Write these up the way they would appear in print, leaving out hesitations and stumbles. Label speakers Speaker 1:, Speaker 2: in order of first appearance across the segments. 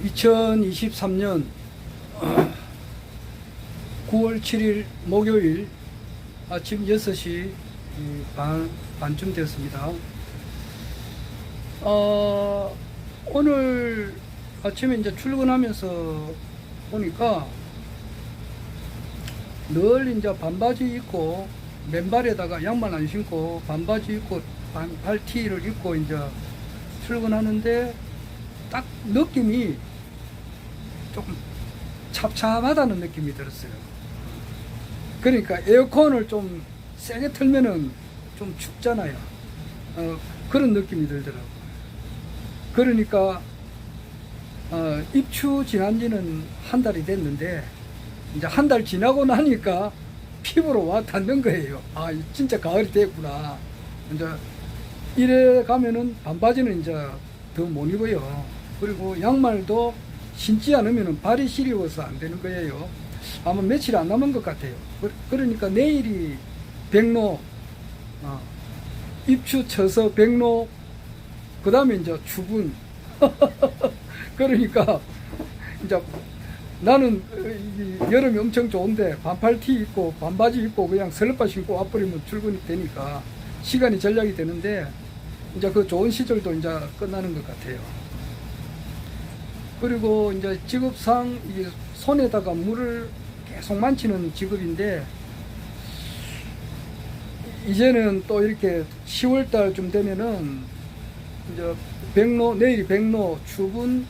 Speaker 1: 2023년 9월 7일 목요일 아침 6시 반쯤 되었습니다. 오늘 아침에 이제 출근하면서 보니까 늘 이제 반바지 입고 맨발에다가 양말 안 신고 반바지 입고 반팔티를 입고 이제 출근하는데 딱 느낌이 조금 찹찹하다는 느낌이 들었어요. 그러니까 에어컨을 좀 세게 틀면은 좀 춥잖아요. 그런 느낌이 들더라고요. 그러니까 입추 지난 지는 한 달이 됐는데 이제 한 달 지나고 나니까 피부로 와 닿는 거예요. 아, 진짜 가을이 됐구나. 이제 이래 가면은 반바지는 이제 더 못 입어요. 그리고 양말도 신지 않으면 발이 시려워서 안 되는 거예요. 아마 며칠 안 남은 것 같아요. 그러니까 내일이 백로, 입추 쳐서 백로, 그 다음에 이제 추분. 그러니까 이제 나는 여름이 엄청 좋은데 반팔티 입고 반바지 입고 그냥 슬리퍼 신고 와버리면 출근이 되니까 시간이 절약이 되는데 이제 그 좋은 시절도 이제 끝나는 것 같아요. 그리고 이제 직업상 이 손에다가 물을 계속 만지는 직업인데 이제는 또 이렇게 10월달쯤 되면은 이제 백로, 내일이 백로, 추분,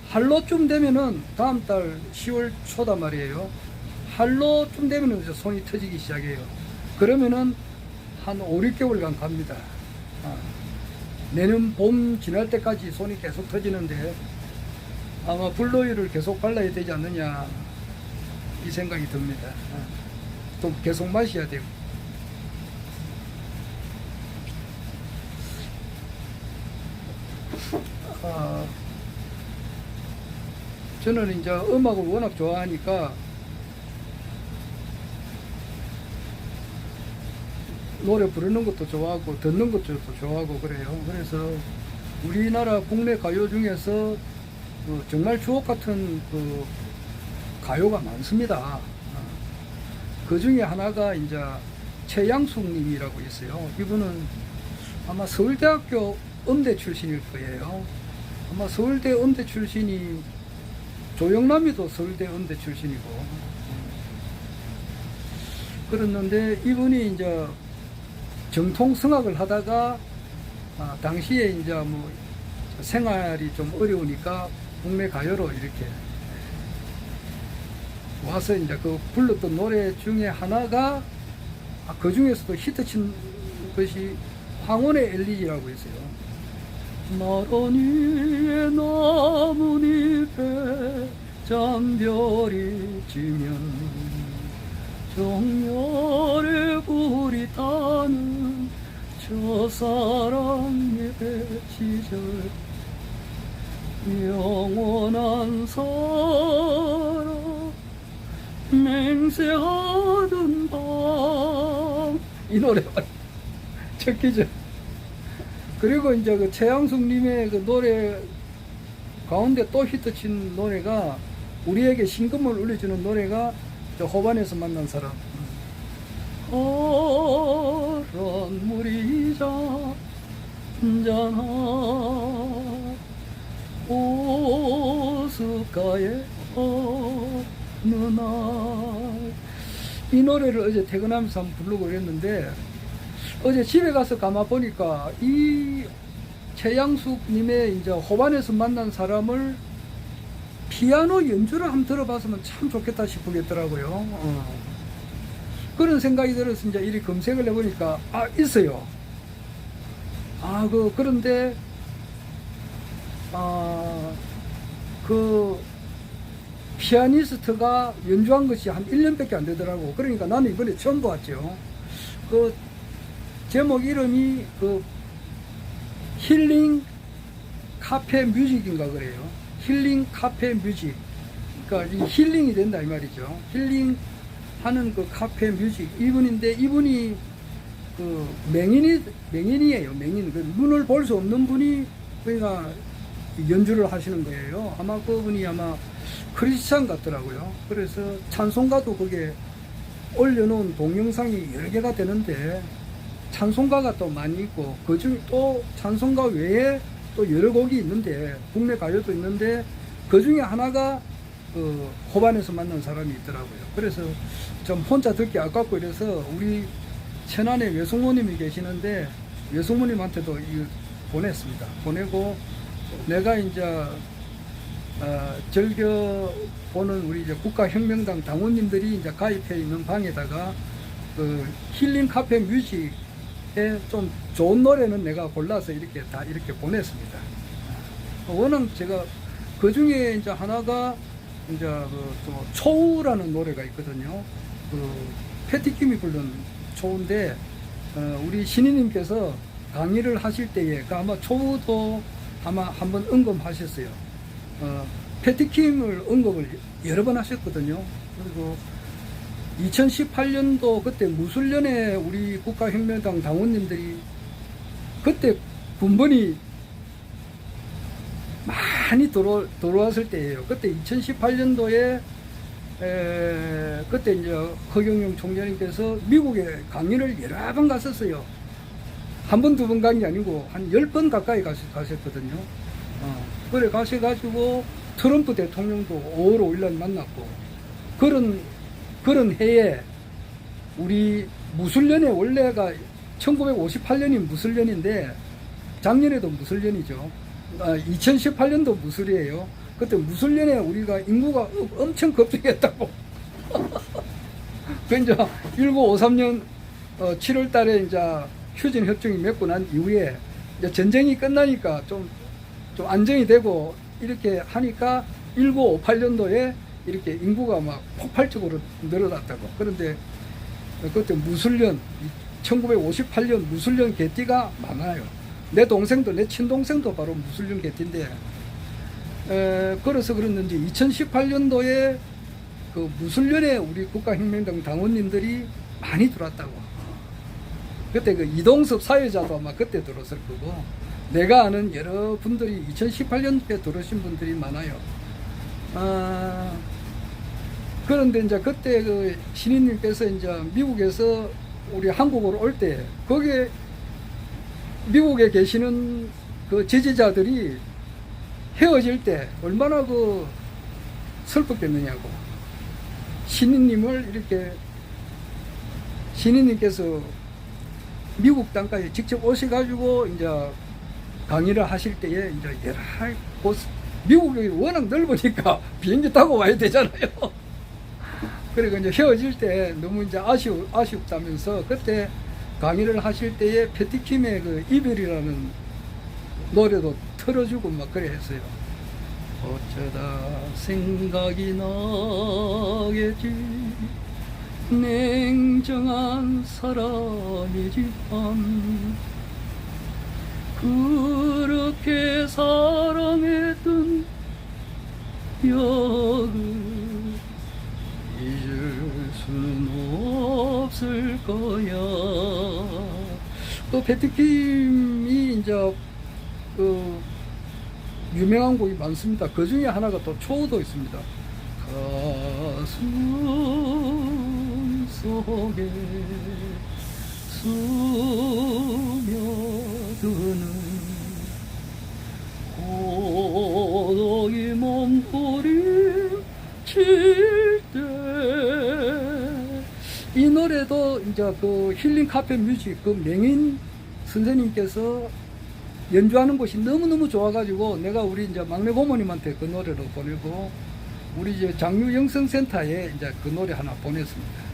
Speaker 1: 한로쯤 되면은 다음 달 10월 초다 말이에요. 한로쯤 되면은 이제 손이 터지기 시작해요. 그러면은 한 5, 6개월간 갑니다. 내년 봄 지날 때까지 손이 계속 터지는데 아마 블로이를 계속 발라야 되지 않느냐 이 생각이 듭니다. 또 계속 마셔야 되고. 저는 이제 음악을 워낙 좋아하니까 노래 부르는 것도 좋아하고 듣는 것도 좋아하고 그래요. 그래서 우리나라 국내 가요 중에서 정말 주옥 같은 그 가요가 많습니다. 그 중에 하나가 이제 최양숙 님이라고 있어요. 이분은 아마 서울대학교 음대 출신일 거예요. 아마 서울대 음대 출신이 조영남이도 서울대 음대 출신이고 그랬는데 이분이 이제 정통 성악을 하다가 당시에 이제 뭐 생활이 좀 어려우니까 국내 가요로 이렇게 와서 이제 그 불렀던 노래 중에 하나가 그 중에서도 히트친 것이 황혼의 엘리지라고 있어요. 나란히 나뭇잎에 잠별이 지면 정열의 불이 타는 저 사랑의 시절 영원한 사랑 맹세하던 밤 이 노래가 쳤기죠. 그리고 이제 그 최양숙님의 그 노래 가운데 또 히트친 노래가 우리에게 신금을 울려주는 노래가 호반에서 만난 사람. 허란 물이 잔잔한 호숫가에 어느 날 이 노래를 어제 퇴근하면서 한번 부르고 그랬는데 어제 집에 가서 가만 보니까 이 최양숙님의 이제 호반에서 만난 사람을 피아노 연주를 한번 들어봤으면 참 좋겠다 싶겠더라고요. 그런 생각이 들어서 이제 이리 검색을 해보니까 있어요. 그런데 그 피아니스트가 연주한 것이 한 1년밖에 안 되더라고. 그러니까 나는 이번에 처음 보았죠. 그 제목 이름이 그 힐링 카페 뮤직인가 그래요. 힐링 카페 뮤직. 그러니까 이 힐링이 된다 이 말이죠. 힐링 하는 그 카페 뮤직. 이분인데 이분이 그 맹인이에요. 맹인. 그 눈을 볼 수 없는 분이 그러니까 연주를 하시는 거예요. 아마 그분이 아마 크리스찬 같더라고요. 그래서 찬송가도 거기에 올려놓은 동영상이 여러 개가 되는데 찬송가가 또 많이 있고 그 중에 또 찬송가 외에 또 여러 곡이 있는데 국내 가요도 있는데 그 중에 하나가 그 호반에서 만난 사람이 있더라고요. 그래서 좀 혼자 듣기 아깝고 이래서 우리 천안에 외숙모님이 계시는데 외숙모님한테도 이거 보냈습니다. 보내고 내가 이제 즐겨 보는 우리 이제 국가혁명당 당원님들이 이제 가입해 있는 방에다가 그 힐링 카페 뮤직에 좀 좋은 노래는 내가 골라서 이렇게 다 이렇게 보냈습니다. 워낙 제가 그 중에 이제 하나가 이제 그 초우라는 노래가 있거든요. 그 패티킴이 부른 초우인데 우리 신인님께서 강의를 하실 때에 그 아마 초우도 아마 한번 언급하셨어요. 패티킴을 언급을 여러 번 하셨거든요. 그리고 2018년도 그때 무술년에 우리 국가혁명당 당원님들이 그때 군번이 많이 들어왔을 때예요. 그때 2018년도에 그때 이제 허경영 총장님께서 미국에 강의를 여러 번 갔었어요. 한 번, 두 번 간 게 아니고 한 10번 가까이 가셨거든요. 그래 가셔가지고 트럼프 대통령도 5월 5일날 만났고 그런 해에 우리 무술년에 원래가 1958년이 무술년인데 작년에도 무술년이죠. 2018년도 무술이에요. 그때 무술년에 우리가 인구가 엄청 급증했다고. 그 이제 1953년 7월 달에 이제 휴전 협정이 맺고 난 이후에 이제 전쟁이 끝나니까 좀 안정이 되고 이렇게 하니까 1958년도에 이렇게 인구가 막 폭발적으로 늘어났다고. 그런데 그때 무술년 1958년 무술년 개띠가 많아요. 내 동생도 내 친동생도 바로 무술년 개띠인데 그래서 그랬는지 2018년도에 그 무술년에 우리 국가혁명당 당원님들이 많이 들어왔다고. 그때 그 이동섭 사회자도 아마 그때 들었을 거고 내가 아는 여러 분들이 2018년도에 들어오신 분들이 많아요. 그런데 이제 그때 그 신인님께서 이제 미국에서 우리 한국으로 올 때 거기에 미국에 계시는 그 지지자들이 헤어질 때 얼마나 그 슬펐겠느냐고. 신인님께서 미국 땅까지 직접 오셔가지고 이제 강의를 하실 때에 이제 여러 곳, 미국이 워낙 넓으니까 비행기 타고 와야 되잖아요. 그리고 이제 헤어질 때 너무 이제 아쉽다면서 그때 강의를 하실 때에 패티킴의 그 이별이라는 노래도 틀어주고 막 그래 했어요. 어쩌다 생각이 나겠지 냉정한 사람이지만 그렇게 사랑했던 역을 잊을 수는 없을 거야. 또 패티킴이 이제 그 유명한 곡이 많습니다. 그 중에 하나가 또 초우도 있습니다. 가슴 속에 스며드는 고독이 몸부림칠 때 이 노래도 이제 그 힐링 카페 뮤직 그 명인 선생님께서 연주하는 곳이 너무너무 좋아가지고 내가 우리 이제 막내 고모님한테 그 노래를 보내고 우리 이제 장류 영성센터에 이제 그 노래 하나 보냈습니다.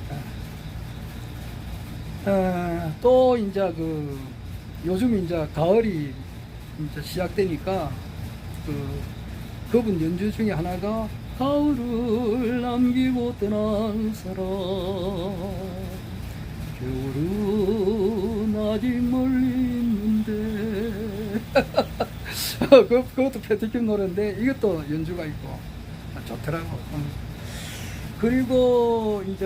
Speaker 1: 또 이제 그 요즘 이제 가을이 이제 시작되니까 그분 연주 중에 하나가 가을을 남기고 떠난 사람 겨울은 아직 멀리 있는데 그것도 패티킴 노래인데 이것도 연주가 있고 좋더라고. 그리고 이제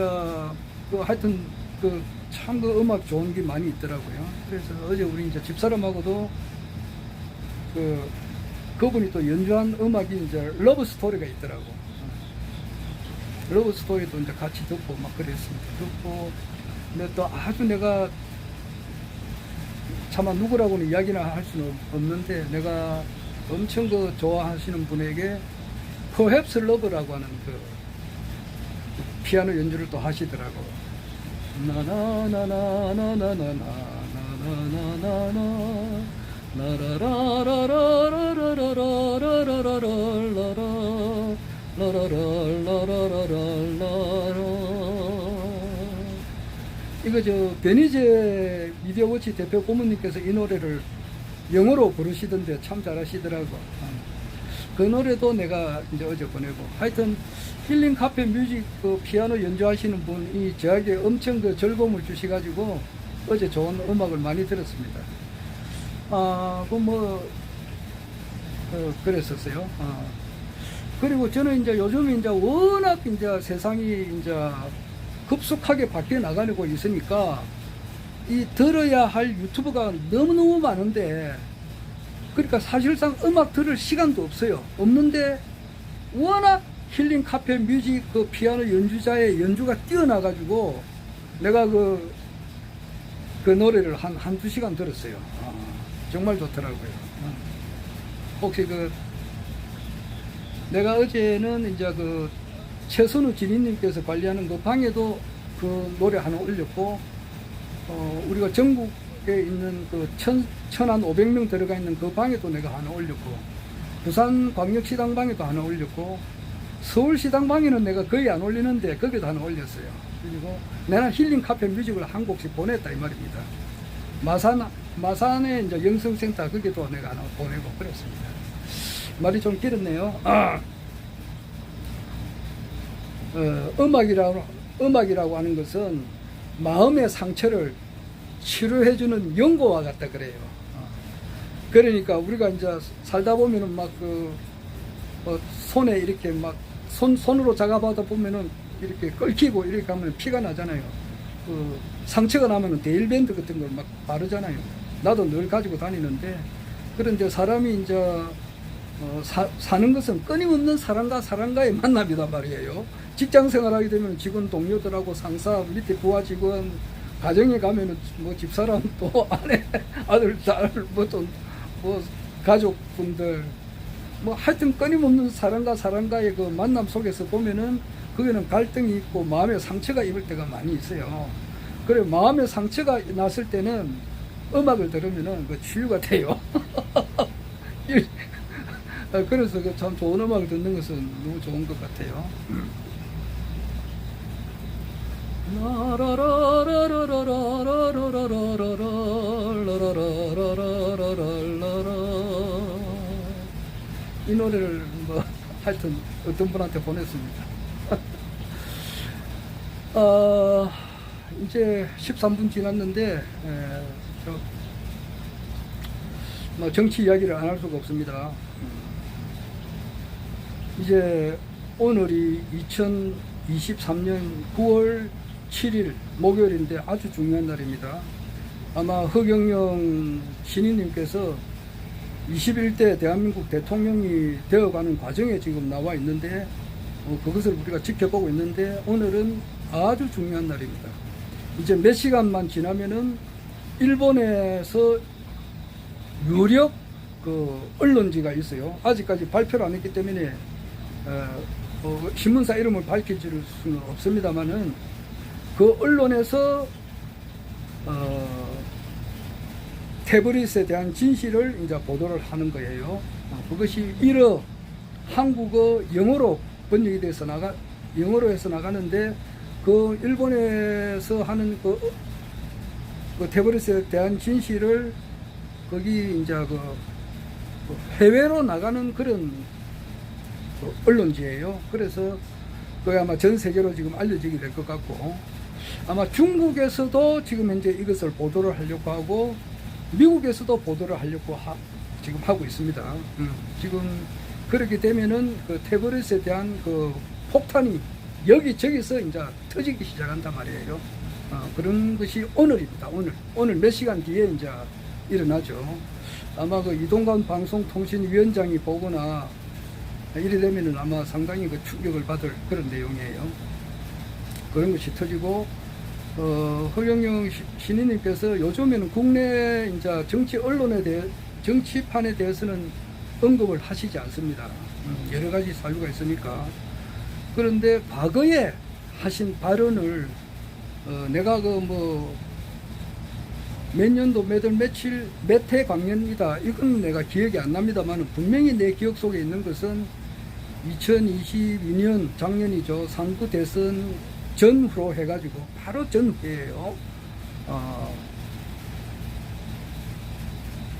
Speaker 1: 그 하여튼 그 참 그 음악 좋은 게 많이 있더라고요. 그래서 어제 우리 이제 집사람하고도 그 그분이 또 연주한 음악이 이제 러브 스토리가 있더라고. 러브 스토리도 이제 같이 듣고 막 그랬습니다. 듣고, 근데 또 아주 내가 차마 누구라고는 이야기나 할 수는 없는데, 내가 엄청 그 좋아하시는 분에게 Perhaps Love라고 하는 그 피아노 연주를 또 하시더라고. 나나나나나나나나나나나나 이거 저 베니제 미디어워치 대표 고문님께서 이 노래를 영어로 부르시던데 참 잘하시더라고. 그 노래도 내가 이제 어제 보내고, 하여튼 힐링 카페 뮤직 그 피아노 연주하시는 분이 저에게 엄청 그 즐거움을 주셔가지고 어제 좋은 음악을 많이 들었습니다. 그랬었어요. 그리고 저는 이제 요즘에 이제 워낙 이제 세상이 이제 급속하게 바뀌어 나가고 있으니까 이 들어야 할 유튜브가 너무너무 많은데, 그러니까 사실상 음악 들을 시간도 없는데 워낙 힐링 카페 뮤직 그 피아노 연주자의 연주가 뛰어나가지고 내가 그 노래를 한두 시간 들었어요. 정말 좋더라고요. 혹시 내가 어제는 이제 최선우 지니님께서 관리하는 그 방에도 그 노래 하나 올렸고, 우리가 전국에 있는 그 1,500명 들어가 있는 그 방에도 내가 하나 올렸고, 부산 광역시당 방에도 하나 올렸고, 서울시당 방에는 내가 거의 안 올리는데 거기도 하나 올렸어요. 그리고 내가 힐링 카페 뮤직을 한 곡씩 보냈다 이 말입니다. 마산에 이제 영성센터 거기도 내가 하나 보내고 그랬습니다. 말이 좀 길었네요. 음악이라고 하는 것은 마음의 상처를 치료해주는 연고와 같다 그래요. 그러니까 우리가 이제 살다 보면은 막 손에 이렇게 막 손으로 작업하다 보면은 이렇게 끓이고 이렇게 하면 피가 나잖아요. 상처가 나면은 데일밴드 같은 걸 막 바르잖아요. 나도 늘 가지고 다니는데, 그런데 사람이 이제 사는 것은 끊임없는 사람과의 만남이단 말이에요. 직장 생활하게 되면 직원 동료들하고 상사, 밑에 부하 직원, 가정에 가면은 뭐 집사람, 또 아내, 아들, 딸, 뭐 가족분들, 뭐 하여튼 끊임없는 사람과의 그 만남 속에서 보면은 거기는 갈등이 있고 마음의 상처가 입을 때가 많이 있어요. 그래, 마음의 상처가 났을 때는 음악을 들으면은 그 치유가 돼요. 그래서 참 좋은 음악을 듣는 것은 너무 좋은 것 같아요. 이 노래를 뭐 하여튼 어떤 분한테 보냈습니다. 이제 13분 지났는데 뭐 정치 이야기를 안 할 수가 없습니다. 이제 오늘이 2023년 9월 7일 목요일인데 아주 중요한 날입니다. 아마 허경영 신인님께서 21대 대한민국 대통령이 되어가는 과정에 지금 나와 있는데, 그것을 우리가 지켜보고 있는데, 오늘은 아주 중요한 날입니다. 이제 몇 시간만 지나면은 일본에서 유력 언론지가 있어요. 아직까지 발표를 안 했기 때문에 신문사 이름을 밝힐 수는 없습니다만은, 그 언론에서 태블릿에 대한 진실을 이제 보도를 하는 거예요. 그것이 일어 한국어 영어로 번역이 돼서 영어로 해서 나가는데, 그 일본에서 하는 그 태블릿에 대한 진실을 거기 이제 해외로 나가는 그런 언론지예요. 그래서 그게 아마 전 세계로 지금 알려지게 될 것 같고, 아마 중국에서도 지금 현재 이것을 보도를 하려고 하고, 미국에서도 보도를 하려고 지금 하고 있습니다. 지금 그렇게 되면은 그 태블릿에 대한 그 폭탄이 여기저기서 이제 터지기 시작한단 말이에요. 그런 것이 오늘입니다. 오늘 몇 시간 뒤에 이제 일어나죠. 아마 그 이동관 방송통신위원장이 보거나 이래 되면은 아마 상당히 그 충격을 받을 그런 내용이에요. 그런 것이 터지고, 허경영 신인님께서 요즘에는 국내 이제 정치판에 대해서는 언급을 하시지 않습니다. 여러 가지 사유가 있으니까. 그런데 과거에 하신 발언을, 내가 몇 년도 몇 월 며칠 몇 해 강연이다, 이건 내가 기억이 안 납니다만 분명히 내 기억 속에 있는 것은 2022년 작년이죠. 상부 대선 전후로 해가지고 바로 전후예요.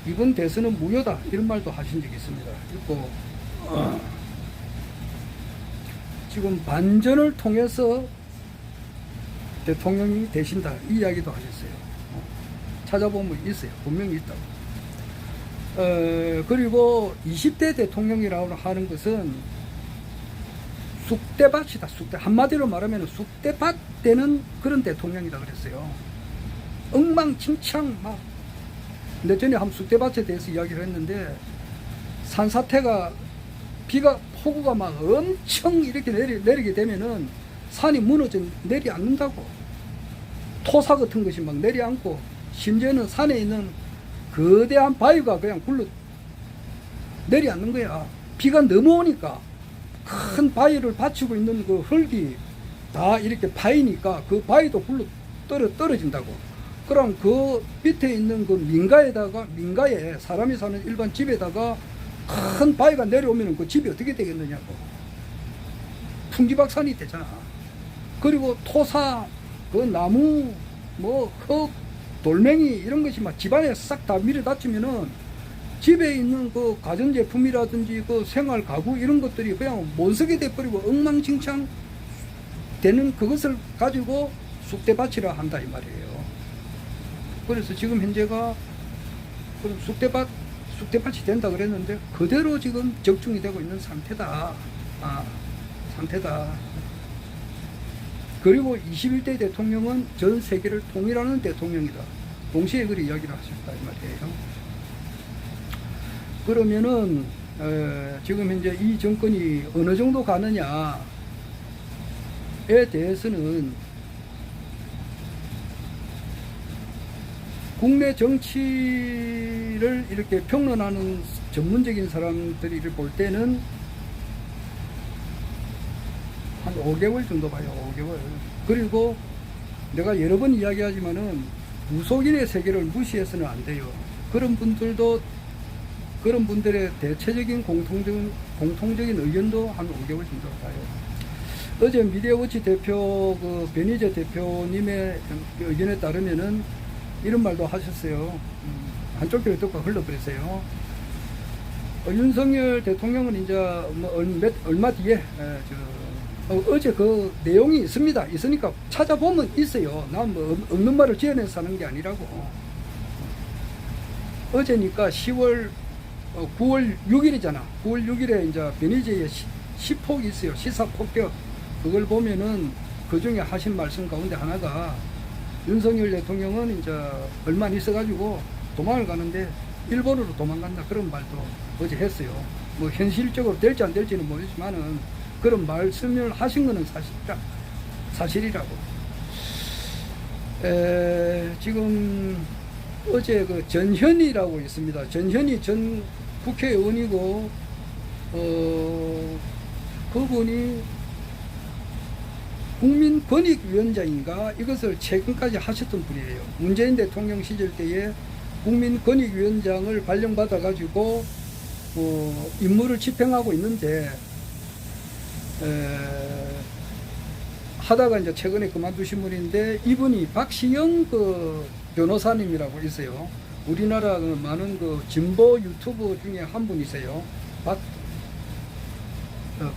Speaker 1: 이번 대선은 무효다, 이런 말도 하신 적이 있습니다. 있고, 지금 반전을 통해서 대통령이 되신다, 이 이야기도 하셨어요. 찾아보면 있어요. 분명히 있다고. 그리고 20대 대통령이라고 하는 것은 쑥대밭이다. 한마디로 말하면 쑥대밭 되는 그런 대통령이다 그랬어요. 엉망진창 막. 근데 전에 한 쑥대밭에 대해서 이야기를 했는데, 산사태가 폭우가 막 엄청 이렇게 내리게 되면은 산이 무너져 내려앉는다고. 토사 같은 것이 막 내려앉고, 심지어는 산에 있는 거대한 바위가 그냥 굴러 내려앉는 거야. 비가 넘어오니까 큰 바위를 받치고 있는 그 흙이 다 이렇게 파이니까 그 바위도 굴러 떨어진다고. 그럼 그 밑에 있는 그 민가에 사람이 사는 일반 집에다가 큰 바위가 내려오면 그 집이 어떻게 되겠느냐고. 풍지박산이 되잖아. 그리고 토사, 그 나무, 흙, 돌멩이 이런 것이 막 집안에 싹 다 밀어닥치면은 집에 있는 그 가전제품이라든지 그 생활 가구 이런 것들이 그냥 못 쓰게 돼버리고 엉망진창 되는 그것을 가지고 쑥대밭이라 한다 이 말이에요. 그래서 지금 현재가 쑥대밭이 된다 그랬는데 그대로 지금 적중이 되고 있는 상태다. 상태다. 그리고 21대 대통령은 전 세계를 통일하는 대통령이다. 동시에 그리 이야기를 하셨다 이 말이에요. 그러면은 지금 현재 이 정권이 어느 정도 가느냐에 대해서는 국내 정치를 이렇게 평론하는 전문적인 사람들이 볼 때는 한 5개월 정도 봐요. 5개월. 그리고 내가 여러 번 이야기하지만은 무속인의 세계를 무시해서는 안 돼요. 그런 분들의 대체적인 공통적인 의견도 한 5개월 정도 봐요. 어제 미디어워치 대표 변희재 대표님의 의견에 따르면은 이런 말도 하셨어요. 한쪽 귀를 듣고 흘러버렸어요. 윤석열 대통령은 이제 얼마 뒤에 어제 그 내용이 있으니까 찾아보면 있어요. 난 없는 말을 지어내서 하는 게 아니라고. 어제니까 9월 6일이잖아. 9월 6일에 이제 변희재의 시폭이 있어요. 시사폭격. 그걸 보면은 그 중에 하신 말씀 가운데 하나가 윤석열 대통령은 이제 얼마 안 있어가지고 도망을 가는데 일본으로 도망간다. 그런 말도 어제 했어요. 현실적으로 될지 안 될지는 모르지만은 그런 말씀을 하신 거는 사실이라고. 지금 어제 그 전현희라고 있습니다. 전현희 전 국회의원이고, 그분이 국민권익위원장인가 이것을 최근까지 하셨던 분이에요. 문재인 대통령 시절 때에 국민권익위원장을 발령받아 가지고 임무를 집행하고 있는데 하다가 이제 최근에 그만두신 분인데, 이분이 박시영 변호사님이라고 있어요. 우리나라 많은 진보 유튜버 중에 한 분이세요.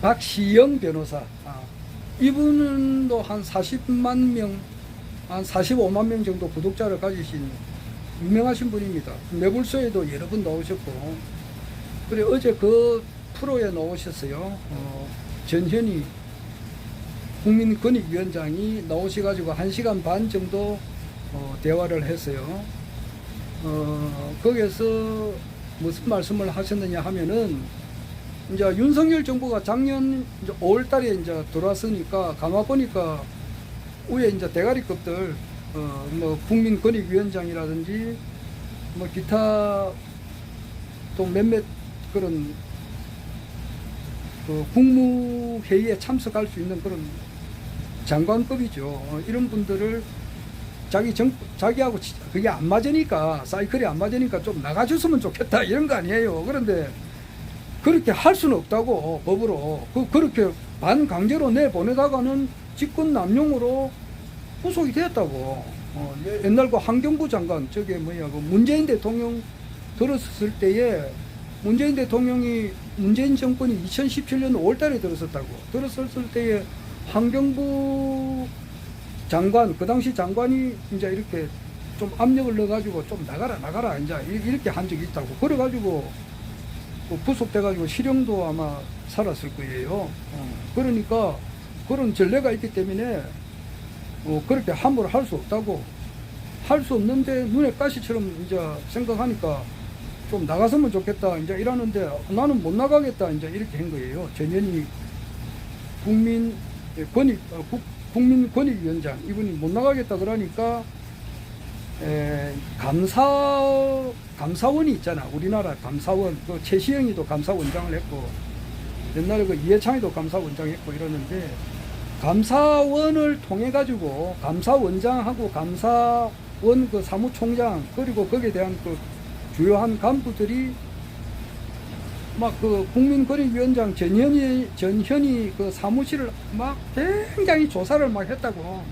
Speaker 1: 박시영 변호사. 이분은 한 40만 명, 한 45만 명 정도 구독자를 가지신 유명하신 분입니다. 매불쇼에도 여러 번 나오셨고, 그래 어제 그 프로에 나오셨어요. 전현희 국민권익위원장이 나오셔가지고 1시간 반 정도 대화를 했어요. 거기에서 무슨 말씀을 하셨느냐 하면은, 이제 윤석열 정부가 작년 이제 5월 달에 이제 들어왔으니까 가만 보니까 위에 이제 대가리급들, 뭐 국민권익위원장이라든지 뭐 기타 또 몇몇 그런 그 국무회의에 참석할 수 있는 그런 장관급이죠. 이런 분들을 자기하고 그게 안 맞으니까, 사이클이 안 맞으니까 좀 나가줬으면 좋겠다 이런 거 아니에요. 그런데 그렇게 할 수는 없다고, 법으로. 그렇게 반강제로 내보내다가는 직권 남용으로 구속이 되었다고. 옛날 그 환경부 장관, 저게 뭐야, 그 문재인 대통령 들었을 때에, 문재인 대통령이, 문재인 정권이 2017년 5월 달에 들었었다고. 들었을 때에 환경부 장관, 그 당시 장관이 이제 이렇게 좀 압력을 넣어가지고 좀 나가라, 이제 이렇게 한 적이 있다고. 그래가지고 구속돼가지고 실형도 아마 살았을 거예요. 그러니까 그런 전례가 있기 때문에 그렇게 함부로 할 수 없다고. 할 수 없는데 눈에 가시처럼 이제 생각하니까 좀 나갔으면 좋겠다 이제 이러는데, 나는 못 나가겠다 이제 이렇게 한 거예요. 전현희 국민권익위원장 이분이 못 나가겠다 그러니까 감사원이 있잖아. 우리나라 감사원, 그 최시영이도 감사원장을 했고, 옛날에 그 이해창이도 감사원장 했고 이러는데, 감사원을 통해 가지고 감사원장하고 감사원 그 사무총장, 그리고 거기에 대한 그 주요한 간부들이 막 그 국민권익위원장 전현희 그 사무실을 막 굉장히 조사를 막 했다고.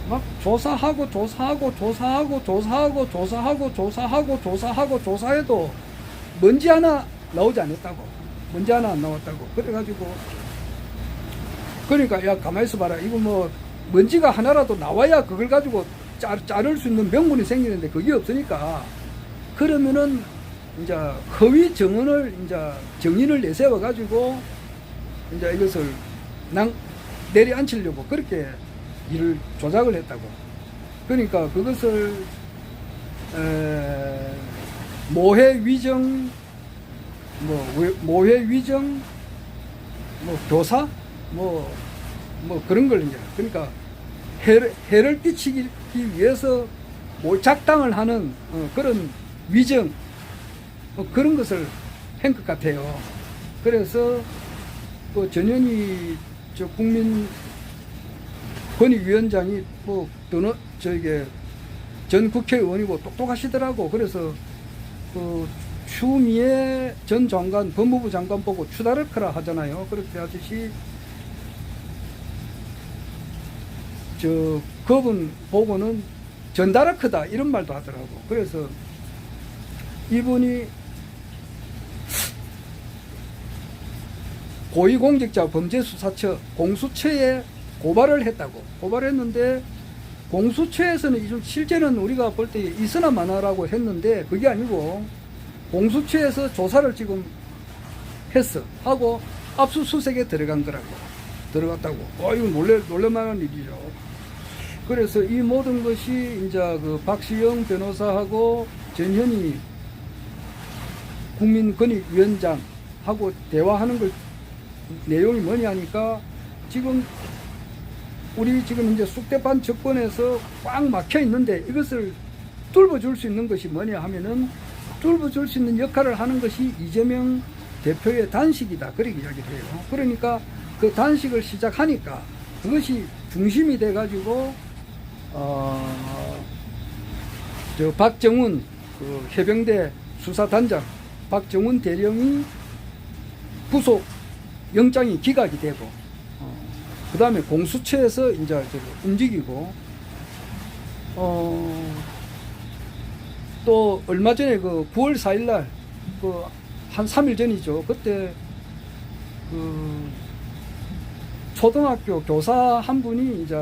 Speaker 1: 막 조사해도 먼지 하나 나오지 않았다고. 먼지 하나 안 나왔다고. 그래가지고, 그러니까 야 가만히 있어봐라, 이거 뭐 먼지가 하나라도 나와야 그걸 가지고 자를 수 있는 명분이 생기는데 그게 없으니까, 그러면은 이제 허위 정언을 이제 정인을 내세워 가지고 이제 이것을 내려앉히려고 그렇게 일을 조작을 했다고. 그러니까 그것을 모해 위정, 교사, 그런 걸 이제, 그러니까 해를 끼치기 위해서 작당을 하는 그런 위정, 그런 것을 한 것 같아요. 그래서 그 전현희 국민권익위원장이 전 국회의원이고 똑똑하시더라고. 그래서 그 추미애 전 장관, 법무부 장관 보고 추다르크라 하잖아요. 그렇게 하듯이 그분 보고는 전다르크다 이런 말도 하더라고. 그래서 이분이 고위공직자 범죄수사처 공수처에 고발을 했다고. 고발했는데 공수처에서는 실제는 우리가 볼 때 있으나 마나라고 했는데 그게 아니고 공수처에서 조사를 지금 했어 하고 압수수색에 들어갔다고. 이거 놀랄만한 일이죠. 그래서 이 모든 것이 이제 그 박시영 변호사하고 전현희 국민권익위원장하고 대화하는 걸 내용이 뭐냐 하니까, 우리 지금 이제 쑥대판 정권에서 꽉 막혀 있는데 이것을 뚫어줄 수 있는 것이 뭐냐 하면은, 뚫어줄 수 있는 역할을 하는 것이 이재명 대표의 단식이다. 그렇게 이야기를 해요. 그러니까 그 단식을 시작하니까 그것이 중심이 돼가지고, 박정훈 그 해병대 수사단장 박정훈 대령이 구속 영장이 기각이 되고, 그 다음에 공수처에서 이제 움직이고, 또 얼마 전에 그 9월 4일날 한 3일 전이죠. 그때 초등학교 교사 한 분이 이제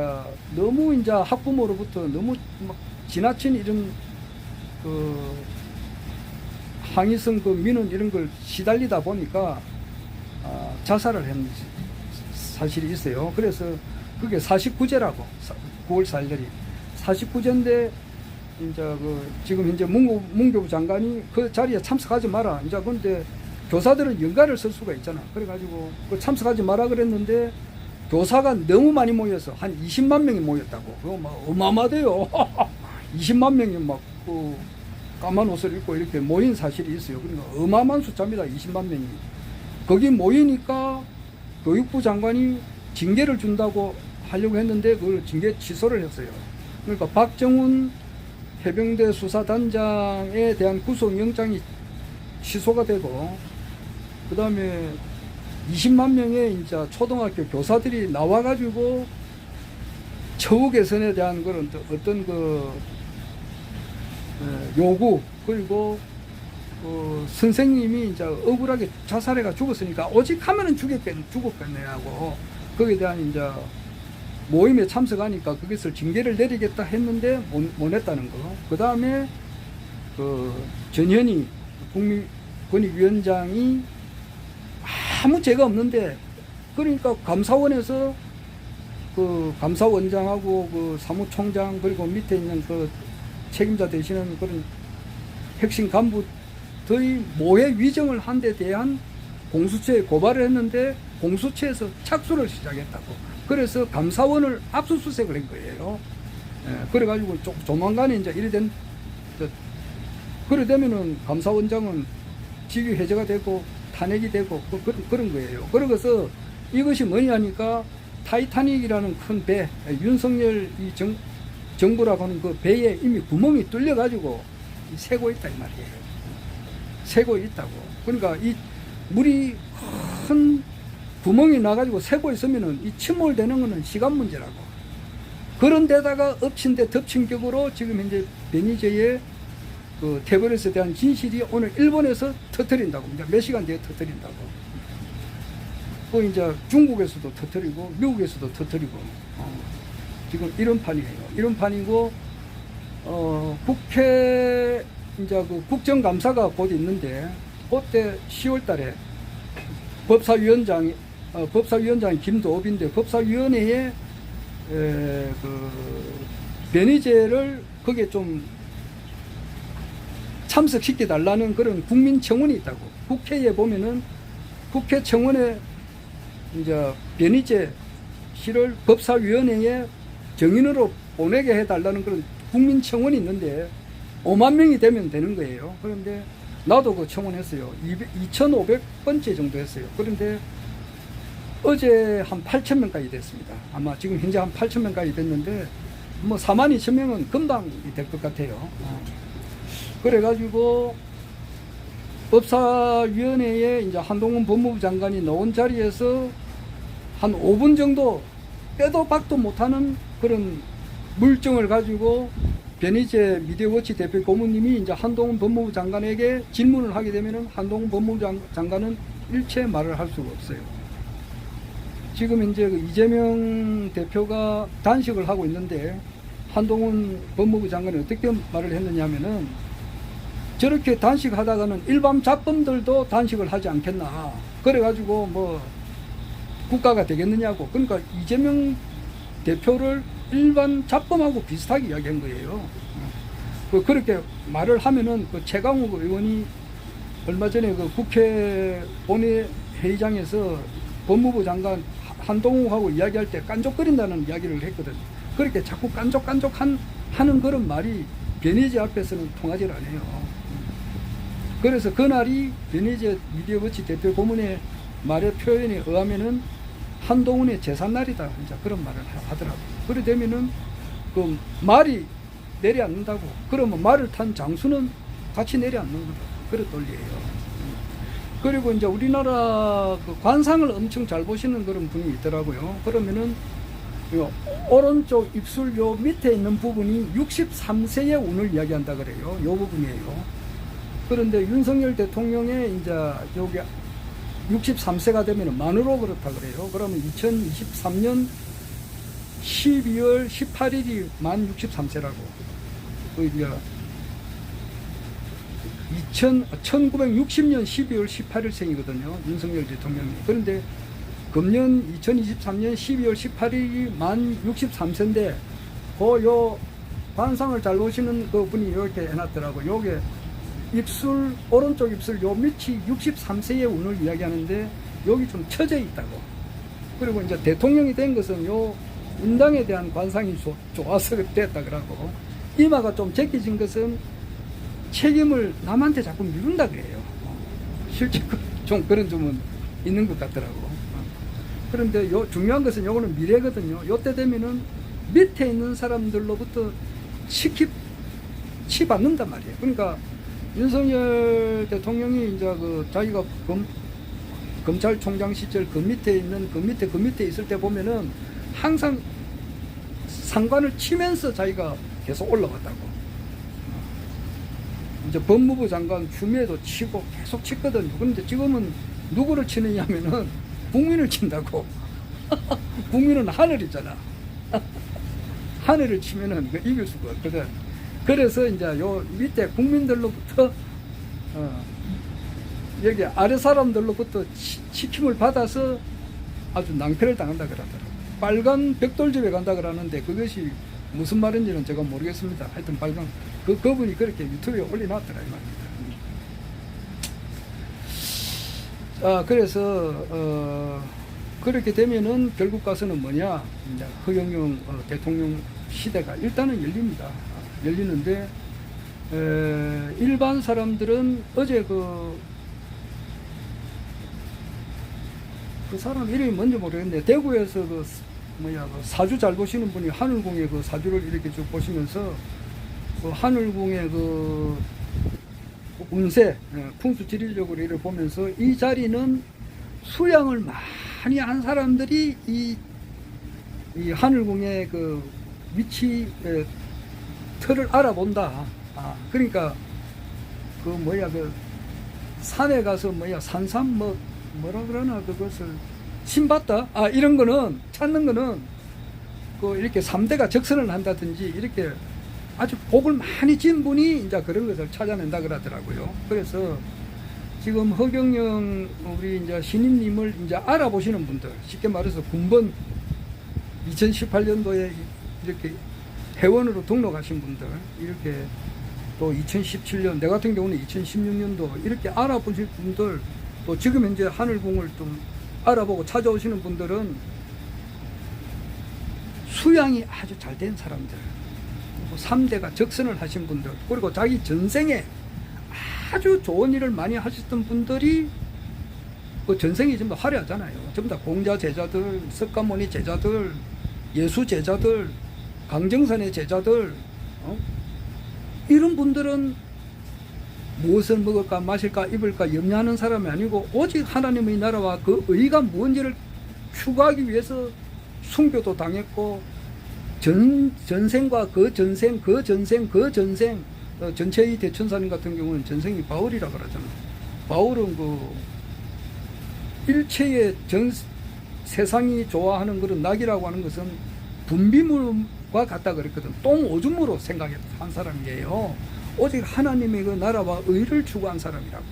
Speaker 1: 너무 이제 학부모로부터 너무 막 지나친 이런 항의성 민원 이런 걸 시달리다 보니까 자살을 한 사실이 있어요. 그래서 그게 49제라고, 9월 4일날이 49제인데 이제 지금 현재 문교부 장관이 그 자리에 참석하지 마라. 이제 근데 교사들은 연가를 쓸 수가 있잖아. 그래가지고 그 참석하지 마라 그랬는데 교사가 너무 많이 모여서 한 20만 명이 모였다고. 그거 막 어마어마해요. 20만 명이 막 까만 옷을 입고 이렇게 모인 사실이 있어요. 그러니까 어마어마한 숫자입니다. 20만 명이. 거기 모이니까 교육부 장관이 징계를 준다고 하려고 했는데 그걸 징계 취소를 했어요. 그러니까 박정훈 해병대 수사단장에 대한 구속영장이 취소가 되고, 그 다음에 20만 명의 이제 초등학교 교사들이 나와가지고 처우 개선에 대한 그런 어떤 요구, 그리고 선생님이 이제 억울하게 자살해가 죽었으니까 오직 하면은 죽었겠네하고 거기에 대한 이제 모임에 참석하니까 그것을 징계를 내리겠다 했는데 못 했다는 거. 그 다음에 전현희 국민권익위원장이 아무 죄가 없는데, 그러니까 감사원에서 감사원장하고 사무총장 그리고 밑에 있는 책임자 되시는 그런 핵심 간부들이 모해 위정을 한 데 대한 공수처에 고발을 했는데 공수처에서 착수를 시작했다고. 그래서 감사원을 압수수색을 한 거예요. 그래가지고 조만간에 이제 이래 그래 되면은 감사원장은 직위 해제가 되고 탄핵이 되고 그런 거예요. 그러고서 이것이 뭐냐니까 타이타닉이라는 큰 배, 윤석열 정부라고 하는 그 배에 이미 구멍이 뚫려가지고 새고 있다 이 말이에요. 새고 있다고. 그러니까 이 물이 큰 구멍이 나가지고 새고 있으면은 이 침몰되는 거는 시간 문제라고. 그런 데다가 엎친 데 덮친 격으로 지금 현재 베니제의 테러리스트에 대한 진실이 오늘 일본에서 터뜨린다고. 이제 몇 시간 뒤에 터뜨린다고. 또 이제 중국에서도 터뜨리고 미국에서도 터뜨리고. 지금 이런 판이에요. 이런 판이고, 국회 이제 국정감사가 곧 있는데 그때 10월 달에 법사위원장이 김도읍인데 법사위원회에 변희재를 거기에 좀 참석시켜 달라는 그런 국민청원이 있다고. 국회에 보면은 국회 청원에 이제 변희재 씨를 법사위원회에 정인으로 보내게 해달라는 그런 국민청원이 있는데 5만 명이 되면 되는 거예요. 그런데 나도 그 청원했어요. 2,500번째 정도 했어요. 그런데 어제 한 8,000명까지 됐습니다. 아마 지금 현재 한 8,000명까지 됐는데 뭐 42,000명은 금방 될 것 같아요. 그래가지고 법사위원회에 이제 한동훈 법무부 장관이 나온 자리에서 한 5분 정도 빼도 박도 못하는 그런 물증을 가지고 변희재 미디어워치 대표 고문님이 이제 한동훈 법무부 장관에게 질문을 하게 되면은 한동훈 법무부 장관은 일체 말을 할 수가 없어요. 지금 이제 이재명 대표가 단식을 하고 있는데 한동훈 법무부 장관이 어떻게 말을 했느냐 하면은 저렇게 단식하다가는 일반 잡범들도 단식을 하지 않겠나. 그래가지고 뭐 국가가 되겠느냐고. 그러니까 이재명 대표를 일반 잡범하고 비슷하게 이야기한 거예요. 그렇게 말을 하면은 최강욱 의원이 얼마 전에 국회 본회 회의장에서 법무부 장관 한동훈하고 이야기할 때 깐족거린다는 이야기를 했거든. 그렇게 자꾸 깐족깐족 하는 그런 말이 변희재 앞에서는 통하지 않아요. 그래서 그날이 변희재 미디어워치 대표 고문의 말의 표현에 의하면은 한동훈의 제삿날이다. 이제 그런 말을 하더라고요. 그래 되면은 그 말이 내려앉는다고. 그러면 말을 탄 장수는 같이 내려앉는 거다. 그런 논리예요. 그리고 이제 우리나라 관상을 엄청 잘 보시는 그런 분이 있더라고요. 그러면은 오른쪽 입술 요 밑에 있는 부분이 63세의 운을 이야기한다 그래요. 요 부분이에요. 그런데 윤석열 대통령의 이제 여기 63세가 되면 만으로 그렇다 그래요. 그러면 2023년 12월 18일이 만 63세라고. 이제 1960년 12월 18일생이거든요. 윤석열 대통령이. 그런데 금년 2023년 12월 18일이 만 63세인데 요 관상을 잘 보시는 그 분이 이렇게 해놨더라고. 요게 입술, 오른쪽 입술 요 밑이 63세의 운을 이야기하는데 여기 좀 처져 있다고. 그리고 이제 대통령이 된 것은 요 운당에 대한 관상이 좋아서 됐다 그러고, 이마가 좀 제끼진 것은 책임을 남한테 자꾸 미룬다 그래요. 실제 좀 그런 점은 있는 것 같더라고. 그런데 요 중요한 것은 요거는 미래거든요. 요때 되면은 밑에 있는 사람들로부터 치받는단 말이에요. 그러니까 윤석열 대통령이 이제 그 자기가 검찰총장 시절 그 밑에 있는 그 밑에 있을 때 보면은 항상 상관을 치면서 자기가 계속 올라갔다고. 이제 법무부 장관 추미애도 치고 계속 쳤거든요. 그런데 지금은 누구를 치느냐면은 국민을 친다고. 국민은 하늘이잖아. 하늘을 치면은 이길 수가 없거든. 그래서 이제 요 밑에 국민들로부터 여기 아래 사람들로부터 지킴을 받아서 아주 낭패를 당한다 그러더라고요. 빨간 벽돌집에 간다 그러는데 그것이 무슨 말인지는 제가 모르겠습니다. 하여튼 빨간 그분이 그렇게 유튜브에 올려놨더라 이 말입니다. 그래서 그렇게 되면은 결국 가서는 뭐냐, 이제 허경영 대통령 시대가 일단은 열립니다. 열리는데 일반 사람들은 어제 그 사람 이름이 뭔지 모르겠는데 대구에서 그 사주 잘 보시는 분이 하늘궁의 그 사주를 이렇게 쭉 보시면서 그 하늘궁의 그 운세 풍수지리적으로 이렇게 보면서 이 자리는 수양을 많이 한 사람들이 이 하늘궁의 그 위치 틀을 알아본다. 그러니까 그 산에 가서 산삼 뭐라 그러나 그것을 신봤다. 이런 거는 찾는 거는 그 이렇게 3대가 적선을 한다든지 이렇게 아주 복을 많이 진 분이 이제 그런 것을 찾아낸다 그러더라고요. 그래서 지금 허경영 우리 이제 신임님을 이제 알아보시는 분들, 쉽게 말해서 군번 2018년도에 이렇게 회원으로 등록하신 분들, 이렇게 또 2017년, 내 같은 경우는 2016년도 이렇게 알아보실 분들, 또 지금 현재 하늘궁을 좀 알아보고 찾아오시는 분들은 수양이 아주 잘 된 사람들, 3대가 적선을 하신 분들, 그리고 자기 전생에 아주 좋은 일을 많이 하셨던 분들이 그 전생이 전부 화려하잖아요. 전부 다 공자 제자들, 석가모니 제자들, 예수 제자들, 강정선의 제자들, 이런 분들은 무엇을 먹을까 마실까 입을까 염려하는 사람이 아니고 오직 하나님의 나라와 그 의가 뭔지를 추구하기 위해서 순교도 당했고, 전생과 그 전생 전체의 대천사님 같은 경우는 전생이 바울이라 그러잖아. 바울은 그 일체의 세상이 좋아하는 그런 낙이라고 하는 것은 분비물과 같다 그랬거든. 똥오줌으로 생각한 사람이에요. 오직 하나님의 그 나라와 의를 추구한 사람이라고.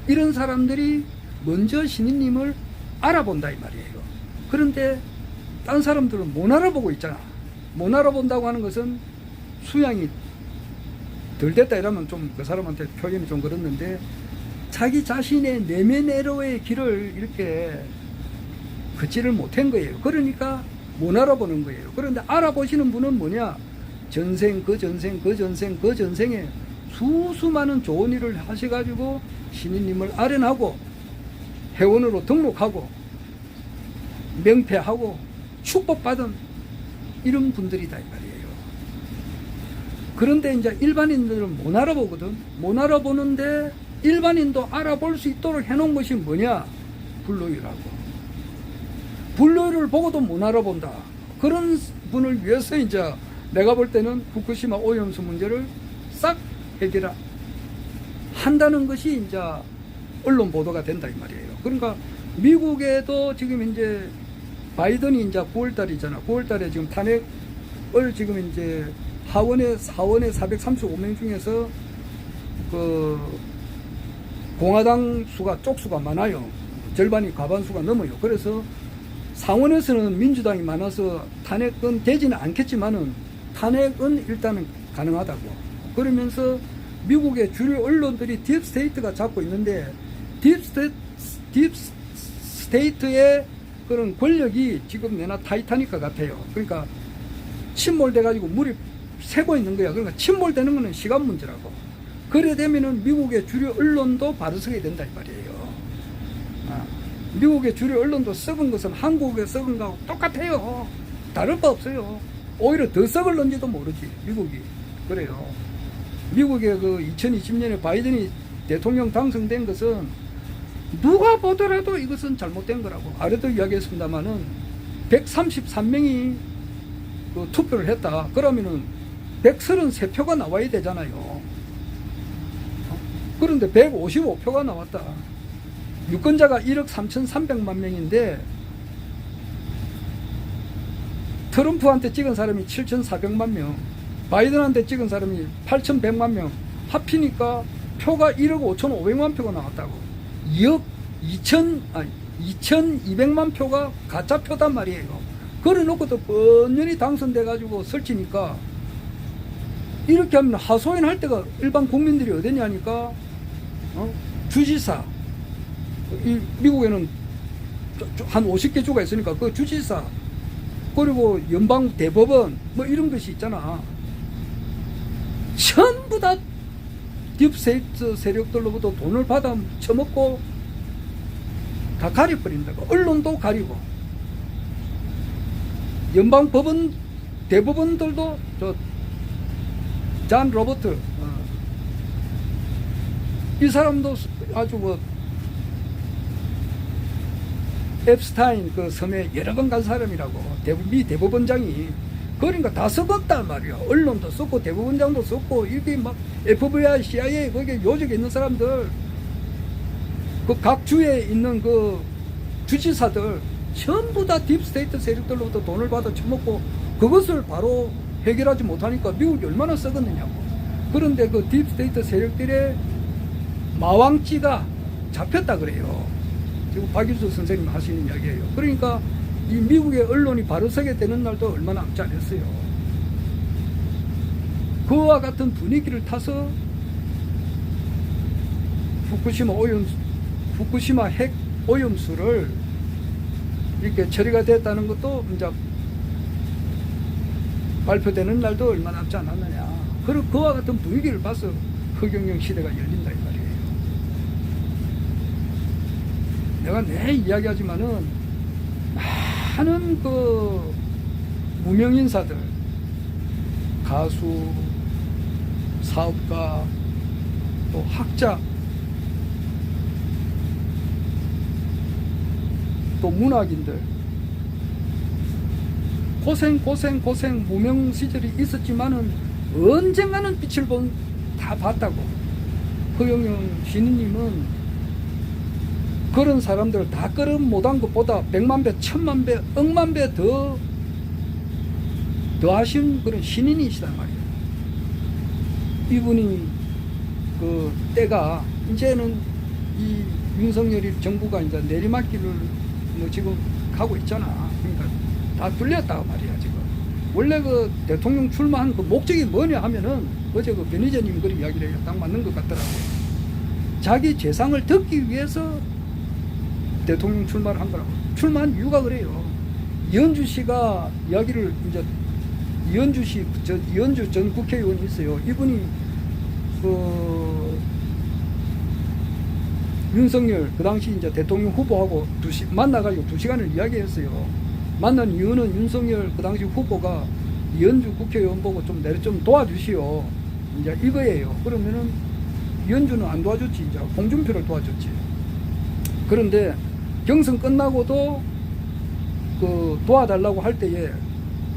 Speaker 1: 이런 사람들이 먼저 신인님을 알아본다 이 말이에요. 그런데 딴 사람들은 못 알아보고 있잖아. 못 알아본다고 하는 것은 수양이 덜 됐다 이러면 좀 그 사람한테 표현이 좀 그렇는데, 자기 자신의 내면애로의 길을 이렇게 걷지를 못한 거예요. 그러니까 못 알아보는 거예요. 그런데 알아보시는 분은 뭐냐, 그 전생에 수많은 좋은 일을 하셔가지고 신인님을 아련하고 회원으로 등록하고 명패하고 축복받은 이런 분들이다 이 말이에요. 그런데 이제 일반인들은 못 알아보거든. 못 알아보는데 일반인도 알아볼 수 있도록 해놓은 것이 뭐냐, 불로유라고. 불로유를 보고도 못 알아본다. 그런 분을 위해서 이제 내가 볼 때는 후쿠시마 오염수 문제를 싹 해결한다는 것이 이제 언론 보도가 된다 이 말이에요. 그러니까 미국에도 지금 이제 바이든이 이제 9월달이잖아. 9월달에 지금 탄핵을 지금 이제 사원의 435명 중에서 그 공화당 수가 쪽수가 많아요. 절반이 과반수가 넘어요. 그래서 상원에서는 민주당이 많아서 탄핵은 되지는 않겠지만은 탄핵은 일단은 가능하다고. 그러면서 미국의 주류 언론들이 딥스테이트가 잡고 있는데 딥스테이트의 그런 권력이 지금 내나 타이타닉과 같아요. 그러니까 침몰돼 가지고 물이 새고 있는 거야. 그러니까 침몰되는 거는 시간 문제라고. 그래 되면은 미국의 주류 언론도 바로 서게 된다 이 말이에요. 미국의 주류 언론도 썩은 것은 한국의 썩은 거하고 똑같아요. 다를 바 없어요. 오히려 더 썩을런지도 모르지 미국이. 그래요. 미국의 그 2020년에 바이든이 대통령 당선된 것은 누가 보더라도 이것은 잘못된 거라고. 아래도 이야기했습니다마는 133명이 그 투표를 했다. 그러면은 133표가 나와야 되잖아요. 그런데 155표가 나왔다. 유권자가 1억 3,300만 명인데 트럼프한테 찍은 사람이 7,400만 명, 바이든한테 찍은 사람이 8,100만 명, 합치니까 표가 1억 5,500만 표가 나왔다고. 2,200만 표가 가짜 표단 말이에요. 그래 놓고도 뻔연히 당선돼 가지고 설치니까 이렇게 하면 하소연 할 때가 일반 국민들이 어디냐니까 주지사, 미국에는 한 50개 주가 있으니까 그 주지사, 그리고 연방 대법원 뭐 이런 것이 있잖아. 전부 다 딥스테이트 세력들로부터 돈을 받아 처먹고 다 가려버린다고. 언론도 가리고 연방 법원 대법원들도 잔 로버트 이 사람도 아주 뭐 앱스타인 그 섬에 여러 번 간 사람이라고. 미 대법원장이. 그러니까 다 썩었단 말이야. 언론도 썩고 대법원장도 썩고 이렇게 막 FBI, CIA 거기에 요직에 있는 사람들, 그 각 주에 있는 그 주지사들 전부 다 딥스테이트 세력들로부터 돈을 받아 처먹고 그것을 바로 해결하지 못하니까 미국이 얼마나 썩었느냐고. 그런데 그 딥스테이트 세력들의 마왕찌가 잡혔다 그래요. 지금 박일수 선생님 하시는 이야기예요. 그러니까 이 미국의 언론이 바로 서게 되는 날도 얼마 남지 않았어요. 그와 같은 분위기를 타서 후쿠시마 핵 오염수를 이렇게 처리가 됐다는 것도 이제 발표되는 날도 얼마 남지 않았느냐. 그리고 그와 같은 분위기를 봐서 허경영 시대가 열린다 이 말이에요. 내가 내 이야기하지만은 많은 그 무명인사들, 가수, 사업가, 또 학자, 또 문학인들 고생 무명 시절이 있었지만은 언젠가는 빛을 다 봤다고. 허경영 신우님은 그런 사람들 다 끌어 못한 것보다 100만 배, 1000만 배, 억만 배 더 하신 그런 신인이시단 말이에요. 이분이 그 때가 이제는 이 윤석열이 정부가 이제 내리막길을 뭐 지금 가고 있잖아. 그러니까 다 뚫렸다고 말이야 지금. 원래 그 대통령 출마한 그 목적이 뭐냐 하면은 어제 그 변희재님 그런 이야기를 해요. 딱 맞는 것 같더라고. 자기 재상을 덮기 위해서 대통령 출마를 한 거라고. 출마한 이유가 그래요. 이현주 씨가 이야기를 이제 이현주 전 국회의원이 있어요. 이분이 그 윤석열 그 당시 이제 대통령 후보하고 만나가지고 2시간을 이야기했어요. 만난 이유는 윤석열 그 당시 후보가 이현주 국회의원 보고 좀 도와주시오. 이제 이거예요. 그러면은 이현주는 안 도와줬지. 이제 홍준표를 도와줬지. 그런데 경선 끝나고도 그 도와달라고 할 때에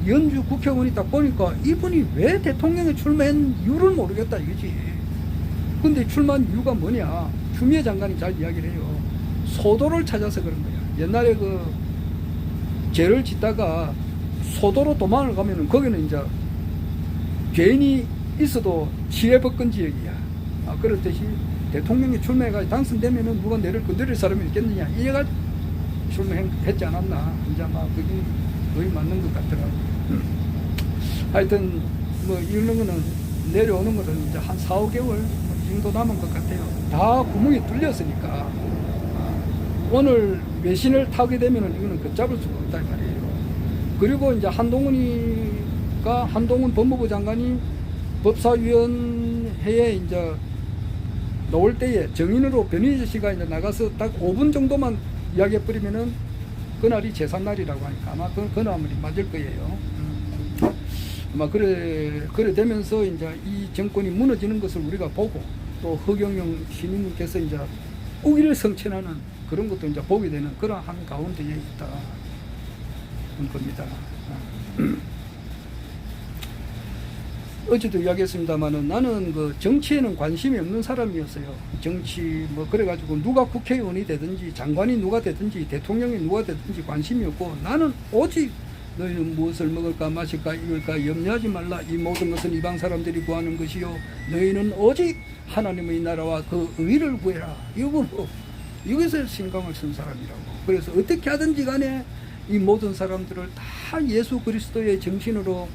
Speaker 1: 이현주 국회의원이 딱 보니까 이분이 왜 대통령에 출마한 이유를 모르겠다 이거지. 근데 출마한 이유가 뭐냐? 추미애 장관이 잘 이야기를 해요. 소도를 찾아서 그런 거야. 옛날에 그 죄를 짓다가 소도로 도망을 가면은 거기는 이제 죄인이 있어도 치외법권 지역이야. 그렇듯이 대통령이 출마해가 당선되면은 누가 내를 건드릴 사람이 있겠느냐. 이래가지고 출마했지 않았나. 이제 아마 그게 거의 맞는 것 같더라고. 하여튼 뭐 이런 거는 내려오는 것은 이제 한 4, 5개월 이 정도 남은 것 같아요. 다 구멍이 뚫렸으니까 오늘 외신을 타게 되면은 이거는 걷잡을 수가 없다 이 말이에요. 그리고 이제 한동훈 법무부 장관이 법사위원회에 이제 나올 때에 정인으로 변희재 씨가 이제 나가서 딱 5분 정도만 이야기해버리면은 그날이 제삿날이라고 하니까 아마 그날이 맞을 거예요. 아마 그래 되면서 이제 이 정권이 무너지는 것을 우리가 보고 또 허경영 시민님께서 이제 우위를 성취하는 그런 것도 이제 보게 되는 그런 한 가운데에 있다. 그런 겁니다. 어제도 이야기했습니다만은 나는 그 정치에는 관심이 없는 사람이었어요. 정치 뭐 그래가지고 누가 국회의원이 되든지 장관이 누가 되든지 대통령이 누가 되든지 관심이 없고 나는 오직 너희는 무엇을 먹을까 마실까 입을까 염려하지 말라. 이 모든 것은 이방 사람들이 구하는 것이요 너희는 오직 하나님의 나라와 그 의를 구해라. 이거로 이것을 신강을 쓴 사람이라고. 그래서 어떻게 하든지 간에 이 모든 사람들을 다 예수 그리스도의 정신으로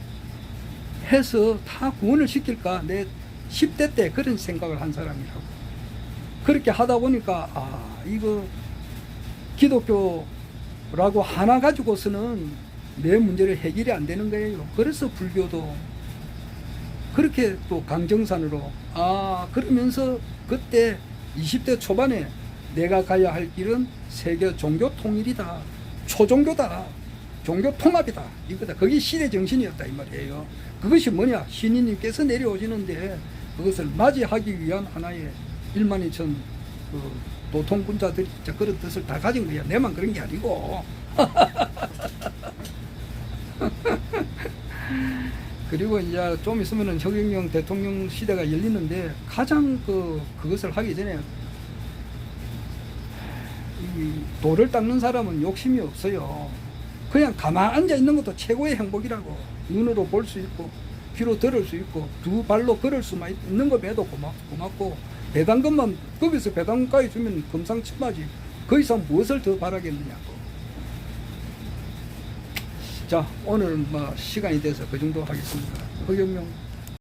Speaker 1: 해서 다 구원을 시킬까 내 10대 때 그런 생각을 한 사람이라고. 그렇게 하다 보니까 이거 기독교라고 하나 가지고서는 내 문제를 해결이 안 되는 거예요. 그래서 불교도 그렇게 또 강정산으로 그러면서 그때 20대 초반에 내가 가야 할 길은 세계 종교 통일이다. 초종교다. 종교 통합이다. 이거다. 그게 시대 정신이었다 이 말이에요. 그것이 뭐냐? 신인님께서 내려오시는데 그것을 맞이하기 위한 하나의 1만 2천 그 도통군자들이 그런 뜻을 다 가진 거야. 내만 그런 게 아니고. 그리고 이제 좀 있으면은 허경영 대통령 시대가 열리는데 가장 그것을 하기 전에 이 돌을 닦는 사람은 욕심이 없어요. 그냥 가만 앉아 있는 것도 최고의 행복이라고. 눈으로 볼 수 있고 귀로 들을 수 있고 두 발로 걸을 수만 있는 것에도 고맙고 배당금만 거기서 배당금까지 주면 금상첨화지. 그 이상 무엇을 더 바라겠느냐고. 자, 오늘 뭐 시간이 돼서 그 정도 하겠습니다. 허경영